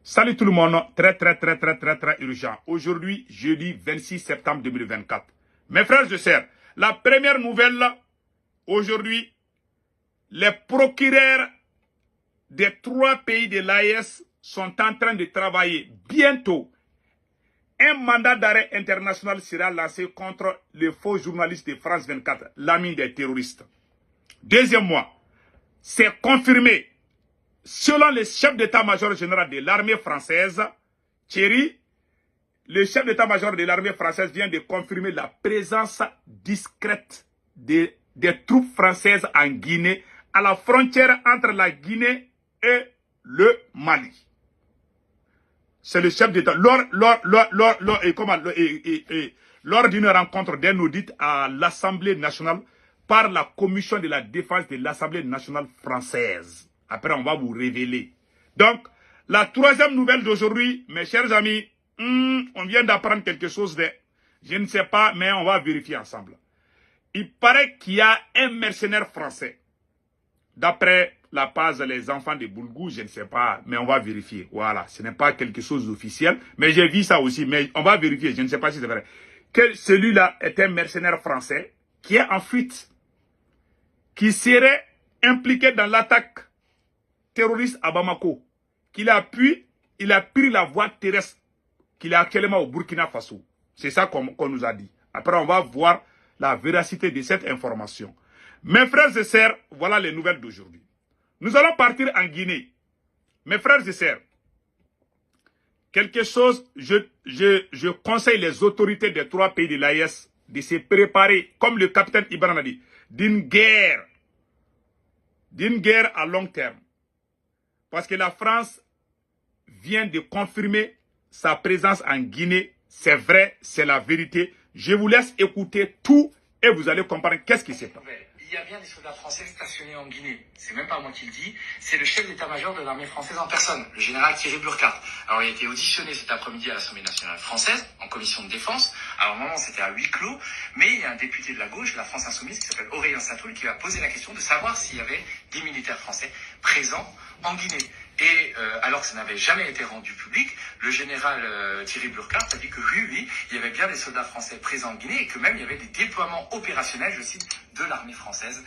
Salut tout le monde, très urgent. Aujourd'hui, jeudi 26 septembre 2024. Mes frères et sœurs, la première nouvelle, aujourd'hui, les procureurs des 3 pays de l'AES sont en train de travailler. Bientôt, un mandat d'arrêt international sera lancé contre le faux journaliste de France 24, l'ami des terroristes. Deuxièmement, c'est confirmé. Selon le chef d'état-major général de l'armée française, Thierry, le chef d'état-major de l'armée française vient de confirmer la présence discrète des troupes françaises en Guinée, à la frontière entre la Guinée et le Mali. C'est le chef d'état. Lors d'une rencontre d'un audit à l'Assemblée nationale par la commission de la défense de l'Assemblée nationale française. Après, on va vous révéler. Donc, la troisième nouvelle d'aujourd'hui, mes chers amis, on vient d'apprendre quelque chose de... Je ne sais pas, mais on va vérifier ensemble. Il paraît qu'il y a un mercenaire français. D'après la page Les Enfants de Boulgou, je ne sais pas, mais on va vérifier. Voilà, ce n'est pas quelque chose d'officiel, mais j'ai vu ça aussi, mais on va vérifier, je ne sais pas si c'est vrai. Que celui-là est un mercenaire français qui est en fuite, qui serait impliqué dans l'attaque terroriste à Bamako, il a pris la voie terrestre, qu'il est actuellement au Burkina Faso. C'est ça qu'on nous a dit. Après, on va voir la véracité de cette information. Mes frères et sœurs, voilà les nouvelles d'aujourd'hui. Nous allons partir en Guinée. Mes frères et sœurs, quelque chose, je conseille les autorités des 3 pays de l'AES de se préparer, comme le capitaine Ibrahim a dit, d'une guerre à long terme. Parce que la France vient de confirmer sa présence en Guinée. C'est vrai, c'est la vérité. Je vous laisse écouter tout et vous allez comprendre qu'est-ce qui s'est passé. Il y a bien des soldats français stationnés en Guinée. C'est même pas moi qui le dis. C'est le chef d'état-major de l'armée française en personne, le général Thierry Burkhardt. Alors, il a été auditionné cet après-midi à l'Assemblée nationale française, en commission de défense. Alors, au moment, c'était à huis clos. Mais il y a un député de la gauche, de la France Insoumise, qui s'appelle Aurélien Satoul, qui va poser la question de savoir s'il y avait des militaires français présents en Guinée. Et alors que ça n'avait jamais été rendu public, le général Thierry Burkhardt a dit que oui, il y avait bien des soldats français présents en Guinée et que même il y avait des déploiements opérationnels, je cite, de l'armée française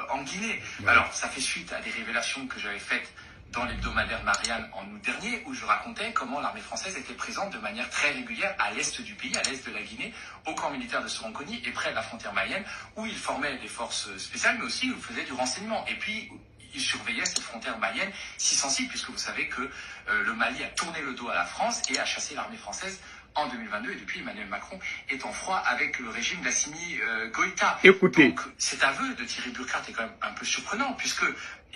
en Guinée. Ouais. Alors, ça fait suite à des révélations que j'avais faites dans l'hebdomadaire Marianne en août dernier, où je racontais comment l'armée française était présente de manière très régulière à l'est du pays, à l'est de la Guinée, au camp militaire de Sorongoni et près de la frontière malienne, où ils formaient des forces spéciales, mais aussi où ils faisaient du renseignement. Et puis, il surveillait cette frontière malienne si sensible, puisque vous savez que le Mali a tourné le dos à la France et a chassé l'armée française en 2022, et depuis Emmanuel Macron est en froid avec le régime d'Assimi Goïta. Écoutez. Donc cet aveu de Thierry Burkhardt est quand même un peu surprenant, puisque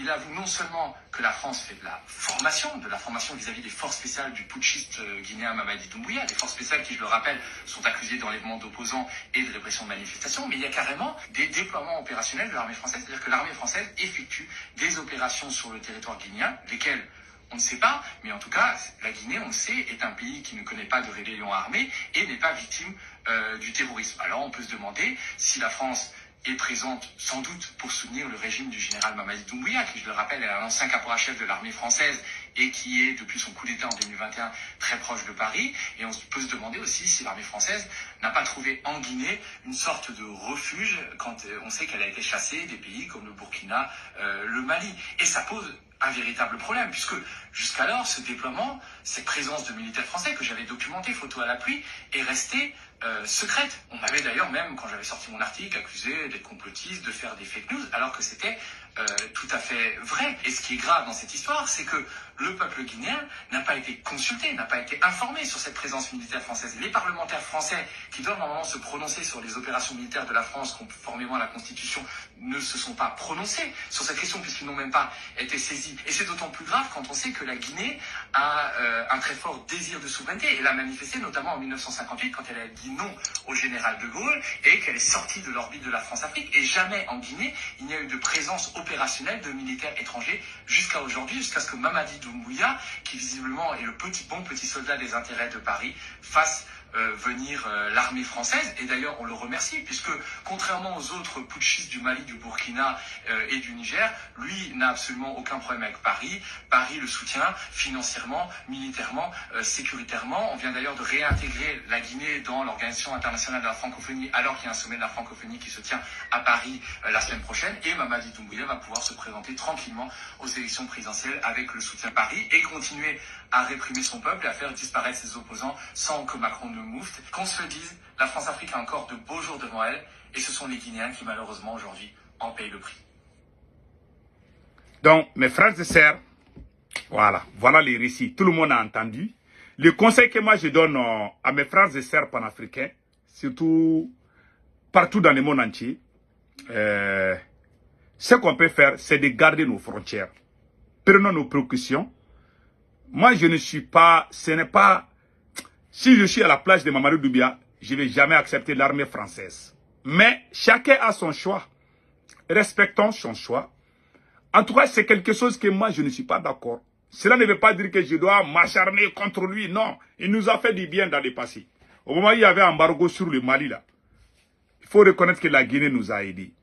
il avoue non seulement que la France fait de la formation vis-à-vis des forces spéciales du putschiste guinéen Mamadi Doumbouya, des forces spéciales qui, je le rappelle, sont accusées d'enlèvement d'opposants et de répression de manifestations, mais il y a carrément des déploiements opérationnels de l'armée française, c'est-à-dire que l'armée française effectue des opérations sur le territoire guinéen, lesquelles on ne sait pas, mais en tout cas, la Guinée, on le sait, est un pays qui ne connaît pas de rébellion armée et n'est pas victime du terrorisme. Alors on peut se demander si la France est présente sans doute pour soutenir le régime du général Mamadi Doumbouya, qui, je le rappelle, est un ancien caporal-chef de l'armée française et qui est, depuis son coup d'État en 2021, très proche de Paris. Et on peut se demander aussi si l'armée française n'a pas trouvé en Guinée une sorte de refuge quand on sait qu'elle a été chassée des pays comme le Burkina, le Mali. Et ça pose un véritable problème, puisque jusqu'alors, ce déploiement, cette présence de militaires français que j'avais documenté, photo à l'appui, est restée secrète. On m'avait d'ailleurs, même quand j'avais sorti mon article, accusé d'être complotiste, de faire des fake news, alors que c'était tout à fait vrai. Et ce qui est grave dans cette histoire, c'est que le peuple guinéen n'a pas été consulté, n'a pas été informé sur cette présence militaire française. Les parlementaires français, qui doivent normalement se prononcer sur les opérations militaires de la France conformément à la Constitution, ne se sont pas prononcés sur cette question, puisqu'ils n'ont même pas été saisis. Et c'est d'autant plus grave quand on sait que la Guinée a un très fort désir de souveraineté. Elle a manifesté notamment en 1958, quand elle a dit non au général de Gaulle, et qu'elle est sortie de l'orbite de la France-Afrique. Et jamais en Guinée, il n'y a eu de présence opérationnelle de militaires étrangers jusqu'à aujourd'hui, jusqu'à ce que Mamadi Doumbouya, qui visiblement est le bon petit soldat des intérêts de Paris, fasse venir l'armée française. Et d'ailleurs, on le remercie, puisque contrairement aux autres putschistes du Mali, du Burkina et du Niger, lui n'a absolument aucun problème avec Paris. Paris le soutient financièrement, militairement, sécuritairement. On vient d'ailleurs de réintégrer la Guinée dans l'Organisation internationale de la francophonie, alors qu'il y a un sommet de la francophonie qui se tient à Paris la semaine prochaine. Et Mamadi Doumbouya va pouvoir se présenter tranquillement aux élections présidentielles avec le soutien de Paris et continuer à réprimer son peuple et à faire disparaître ses opposants sans que Macron ne moufte. Qu'on se le dise, la France-Afrique a encore de beaux jours devant elle et ce sont les Guinéens qui malheureusement aujourd'hui en payent le prix. Donc, mes frères et sœurs, voilà les récits. Tout le monde a entendu. Le conseil que moi je donne à mes frères et sœurs panafricains, surtout partout dans le monde entier, ce qu'on peut faire, c'est de garder nos frontières. Prenons nos précautions. Moi, je ne suis pas, ce n'est pas, si je suis à la place de Mamadou Doumbouya, je ne vais jamais accepter l'armée française. Mais chacun a son choix. Respectons son choix. En tout cas, c'est quelque chose que moi, je ne suis pas d'accord. Cela ne veut pas dire que je dois m'acharner contre lui. Non, il nous a fait du bien dans le passé. Au moment où il y avait un embargo sur le Mali, là, il faut reconnaître que la Guinée nous a aidés.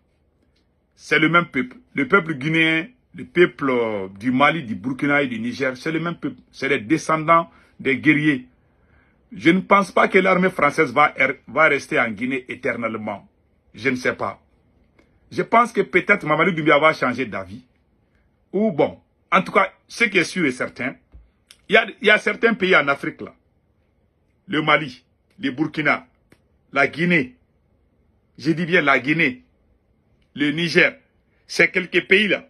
C'est le même peuple. Le peuple guinéen, le peuple du Mali, du Burkina et du Niger, c'est le même peuple. C'est les descendants des guerriers. Je ne pense pas que l'armée française va rester en Guinée éternellement. Je ne sais pas. Je pense que peut-être Mamadou Doumbouya va changer d'avis. Ou bon, en tout cas, ce qui est sûr et certain, il y a certains pays en Afrique là. Le Mali, le Burkina, la Guinée. Je dis bien la Guinée, le Niger. Ces quelques pays là.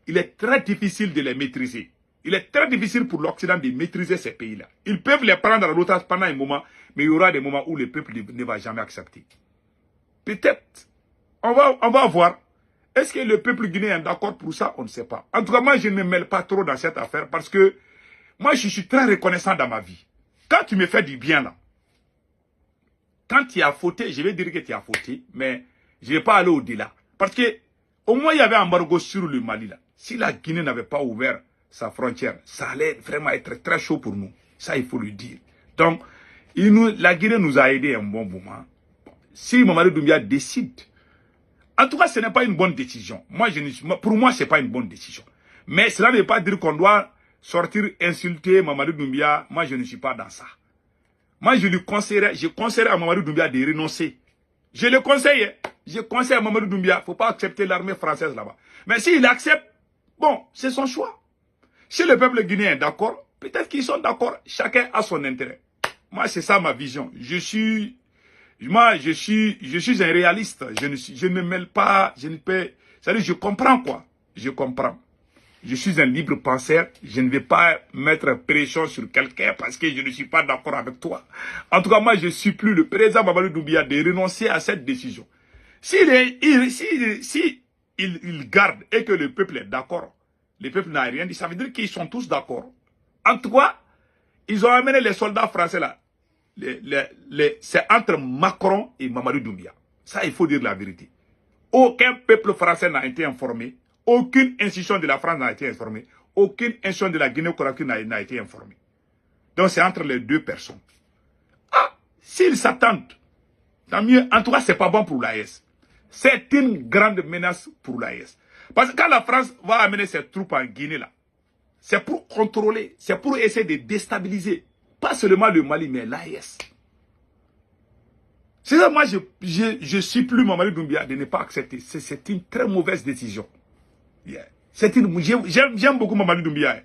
Il est très difficile de les maîtriser. Il est très difficile pour l'Occident de maîtriser ces pays-là. Ils peuvent les prendre à l'otage pendant un moment, mais il y aura des moments où le peuple ne va jamais accepter. Peut-être, on va voir. Est-ce que le peuple guinéen est d'accord pour ça? On ne sait pas. En tout cas, moi, je ne me mêle pas trop dans cette affaire parce que moi, je suis très reconnaissant dans ma vie. Quand tu me fais du bien, là, quand tu as fauté, je vais dire que tu as fauté, mais je ne vais pas aller au-delà. Parce que, au moins, il y avait un embargo sur le Mali, là. Si la Guinée n'avait pas ouvert sa frontière, ça allait vraiment être très chaud pour nous. Ça, il faut le dire. Donc, la Guinée nous a aidés un bon moment. Si Mamadou Doumbouya décide, en tout cas, ce n'est pas une bonne décision. Pour moi, ce n'est pas une bonne décision. Mais cela ne veut pas dire qu'on doit sortir insulter Mamadou Doumbouya. Moi, je ne suis pas dans ça. Moi, je conseillerais à Mamadou Doumbouya de renoncer. Je le conseille. Je conseille à Mamadou Doumbouya, il ne faut pas accepter l'armée française là-bas. Mais s'il accepte, bon, c'est son choix. Si le peuple guinéen est d'accord, peut-être qu'ils sont d'accord. Chacun a son intérêt. Moi, c'est ça ma vision. Je suis un réaliste. Je ne mêle pas, c'est-à-dire, je comprends quoi. Je comprends. Je suis un libre penseur. Je ne vais pas mettre pression sur quelqu'un parce que je ne suis pas d'accord avec toi. En tout cas, moi, je supplie le président Mamadou Doumbouya de renoncer à cette décision. S'il garde et que le peuple est d'accord, le peuple n'a rien dit, ça veut dire qu'ils sont tous d'accord. En tout cas, ils ont amené les soldats français là. C'est entre Macron et Mamadou Doumbouya. Ça, il faut dire la vérité. Aucun peuple français n'a été informé. Aucune institution de la France n'a été informée. Aucune institution de la Guinée-Conakry n'a été informée. Donc, c'est entre les deux personnes. Ah, s'ils s'attendent, tant mieux. En tout cas, ce n'est pas bon pour l'AES. C'est une grande menace pour l'AES. Parce que quand la France va amener ses troupes en Guinée, là, c'est pour contrôler, c'est pour essayer de déstabiliser. Pas seulement le Mali, mais l'AES. C'est ça, moi, je supplie Mamadou Doumbouya de ne pas accepter. C'est une très mauvaise décision. Yeah. J'aime beaucoup Mamadou Doumbouya.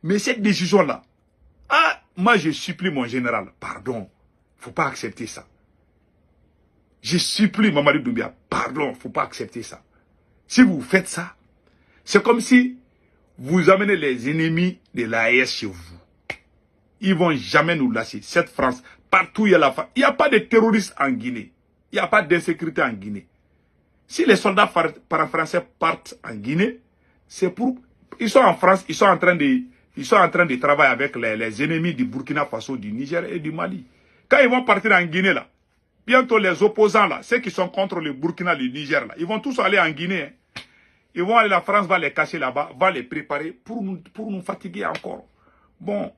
Mais cette décision-là, moi, je supplie mon général, pardon, il ne faut pas accepter ça. Je supplie Mamadou Doumbouya, pardon, il ne faut pas accepter ça. Si vous faites ça, c'est comme si vous amenez les ennemis de l'AES chez vous. Ils ne vont jamais nous lâcher. Cette France, partout il y a la France. Il n'y a pas de terroristes en Guinée. Il n'y a pas d'insécurité en Guinée. Si les soldats français partent en Guinée, c'est pour... Ils sont en France, ils sont en train de travailler avec les ennemis du Burkina Faso, du Niger et du Mali. Quand ils vont partir en Guinée, là, bientôt les opposants, là, ceux qui sont contre le Burkina, le Niger, là, ils vont tous aller en Guinée. Hein. Ils vont aller, la France va les cacher là-bas, va les préparer pour nous fatiguer encore. Bon,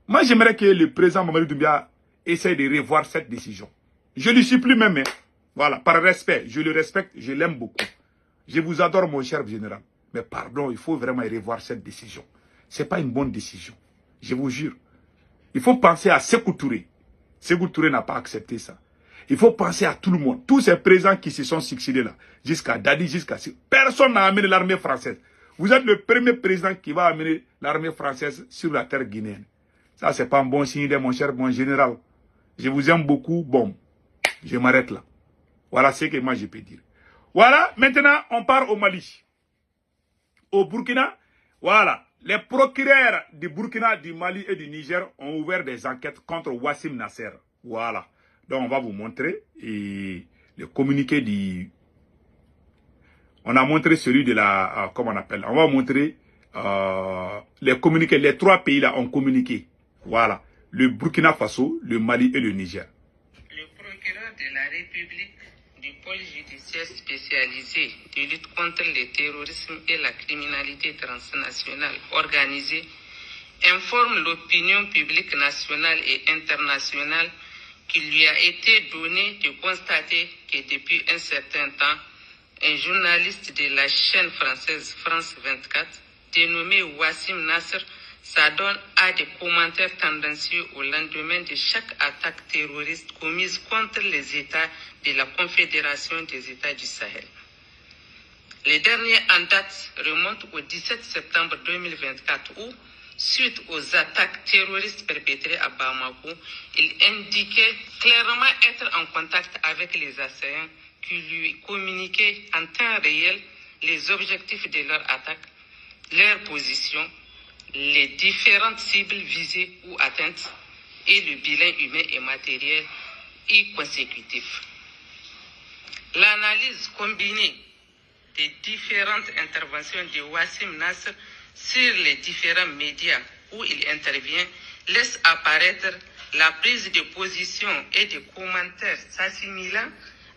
moi j'aimerais que le président Mamadou Doumbouya, essaye de revoir cette décision. Je ne lui supplie même, hein. Voilà, par respect, je le respecte, je l'aime beaucoup. Je vous adore, mon cher général. Mais pardon, il faut vraiment revoir cette décision. Ce n'est pas une bonne décision. Je vous jure. Il faut penser à Sékou Touré. Sékou Touré n'a pas accepté ça. Il faut penser à tout le monde. Tous ces présidents qui se sont succédés là. Jusqu'à Dadi, jusqu'à... Personne n'a amené l'armée française. Vous êtes le premier président qui va amener l'armée française sur la terre guinéenne. Ça, c'est pas un bon signe, mon cher, mon général. Je vous aime beaucoup. Bon, je m'arrête là. Voilà ce que moi je peux dire. Voilà, maintenant, on part au Mali. Au Burkina, voilà. Les procureurs du Burkina, du Mali et du Niger ont ouvert des enquêtes contre Wassim Nasser. Voilà. Donc, on va vous montrer et le communiqué du... On a montré celui de la... comment on appelle? On va montrer les communiqués. Les trois pays là ont communiqué. Voilà. Le Burkina Faso, le Mali et le Niger. Le procureur de la République du pôle judiciaire spécialisé de lutte contre le terrorisme et la criminalité transnationale organisée informe l'opinion publique nationale et internationale qu'il lui a été donné de constater que depuis un certain temps, un journaliste de la chaîne française France 24, dénommé Wassim Nasser, s'adonne à des commentaires tendancieux au lendemain de chaque attaque terroriste commise contre les États de la Confédération des États du Sahel. Les derniers en date remontent au 17 septembre 2024 où, suite aux attaques terroristes perpétrées à Bamako, il indiquait clairement être en contact avec les assaillants qui lui communiquaient en temps réel les objectifs de leur attaque, leur position, les différentes cibles visées ou atteintes et le bilan humain et matériel y consécutif. L'analyse combinée des différentes interventions de Wassim Nasser sur les différents médias où il intervient laisse apparaître la prise de position et de commentaires s'assimilant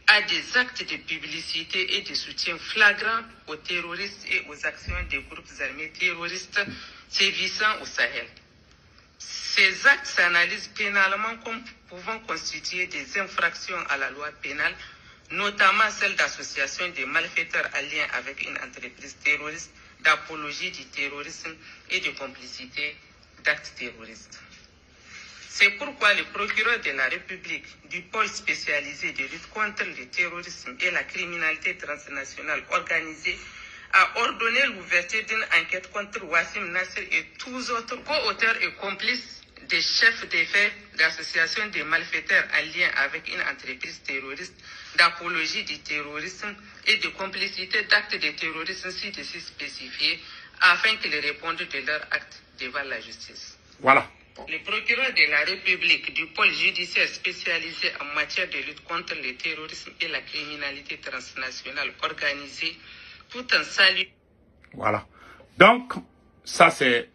à des actes de publicité et de soutien flagrants aux terroristes et aux actions des groupes armés terroristes sévissant au Sahel. Ces actes s'analysent pénalement comme pouvant constituer des infractions à la loi pénale, notamment celle d'association des malfaiteurs en lien avec une entreprise terroriste, d'apologie du terrorisme et de complicité d'actes terroristes. C'est pourquoi le procureur de la République du pôle spécialisé de lutte contre le terrorisme et la criminalité transnationale organisée a ordonné l'ouverture d'une enquête contre Wassim Nasser et tous autres co-auteurs et complices des chefs d'affaires d'associations de malfaiteurs en lien avec une entreprise terroriste, d'apologie du terrorisme et de complicité d'actes de terrorisme ci-dessus spécifiés afin qu'ils répondent de leurs actes devant la justice. Voilà. Le procureur de la République du pôle judiciaire spécialisé en matière de lutte contre le terrorisme et la criminalité transnationale organisée tout en saluant. Voilà. Donc, ça c'est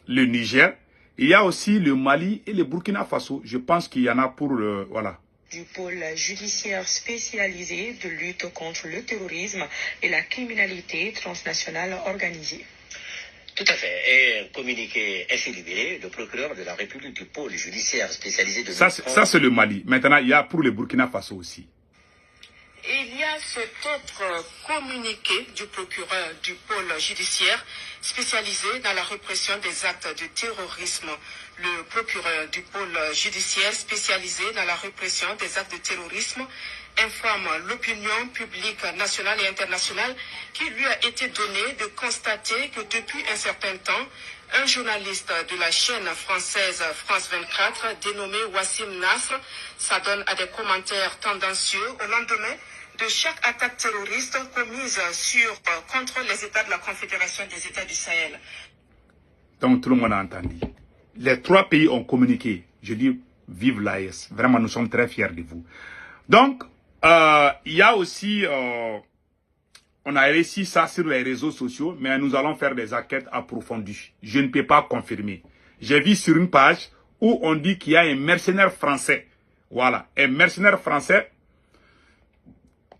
le Niger. Il y a aussi le Mali et le Burkina Faso. Je pense qu'il y en a pour le... Voilà. Du pôle judiciaire spécialisé de lutte contre le terrorisme et la criminalité transnationale organisée. Tout à fait. Et un communiqué ainsi libéré, le procureur de la République du pôle judiciaire spécialisé de lutte contre... Ça c'est le Mali. Maintenant, il y a pour le Burkina Faso aussi. Il y a cet autre communiqué du procureur du pôle judiciaire spécialisé dans la répression des actes de terrorisme. Le procureur du pôle judiciaire spécialisé dans la répression des actes de terrorisme informe l'opinion publique nationale et internationale qu'il lui a été donné de constater que depuis un certain temps, un journaliste de la chaîne française France 24, dénommé Wassim Nasser, s'adonne à des commentaires tendancieux au lendemain de chaque attaque terroriste commise contre les États de la Confédération des États du Sahel. Donc tout le monde a entendu. Les trois pays ont communiqué. Je dis vive l'AES. Vraiment, nous sommes très fiers de vous. Donc, il y a aussi, on a réussi ça sur les réseaux sociaux, mais nous allons faire des enquêtes approfondies. Je ne peux pas confirmer. J'ai vu sur une page où on dit qu'il y a un mercenaire français. Voilà, un mercenaire français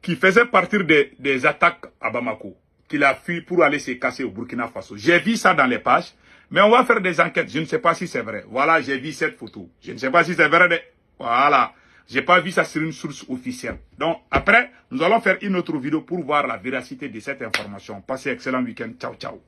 qui faisait partie des attaques à Bamako, qu'il a fui pour aller se casser au Burkina Faso. J'ai vu ça dans les pages, mais on va faire des enquêtes. Je ne sais pas si c'est vrai. Voilà, j'ai vu cette photo. Je ne sais pas si c'est vrai. Voilà. J'ai pas vu ça sur une source officielle. Donc, après, nous allons faire une autre vidéo pour voir la véracité de cette information. Passez un excellent week-end. Ciao, ciao.